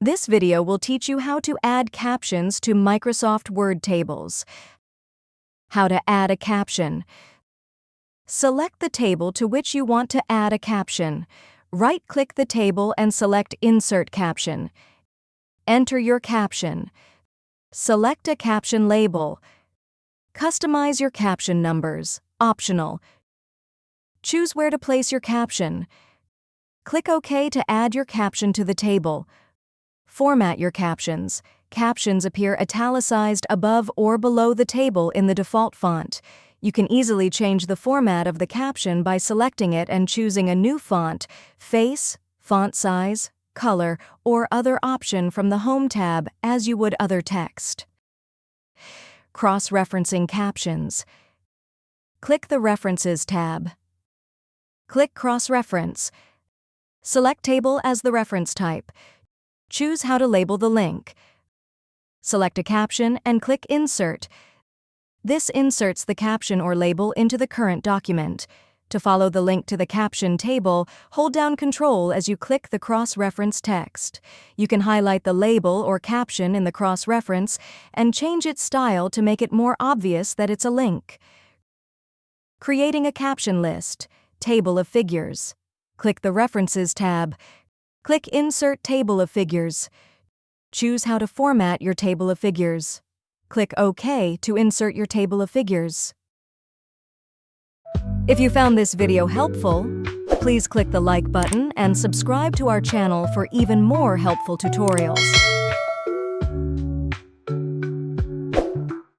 This video will teach you how to add captions to Microsoft Word tables. How to add a caption. Select the table to which you want to add a caption. Right-click the table and select Insert Caption. Enter your caption. Select a caption label. Customize your caption numbers, optional. Choose where to place your caption. Click OK to add your caption to the table. Format your captions. Captions appear italicized above or below the table in the default font. You can easily change the format of the caption by selecting it and choosing a new font, face, font size, color, or other option from the Home tab as you would other text. Cross-referencing captions. Click the References tab. Click Cross-reference. Select Table as the reference type. Choose how to label the link. Select a caption and click Insert. This inserts the caption or label into the current document. To follow the link to the caption table, hold down Ctrl as you click the cross-reference text. You can highlight the label or caption in the cross-reference and change its style to make it more obvious that it's a link. Creating a caption list. Table of figures. Click the References tab. Click Insert Table of Figures. Choose how to format your table of figures. Click OK to insert your table of figures. If you found this video helpful, please click the like button and subscribe to our channel for even more helpful tutorials.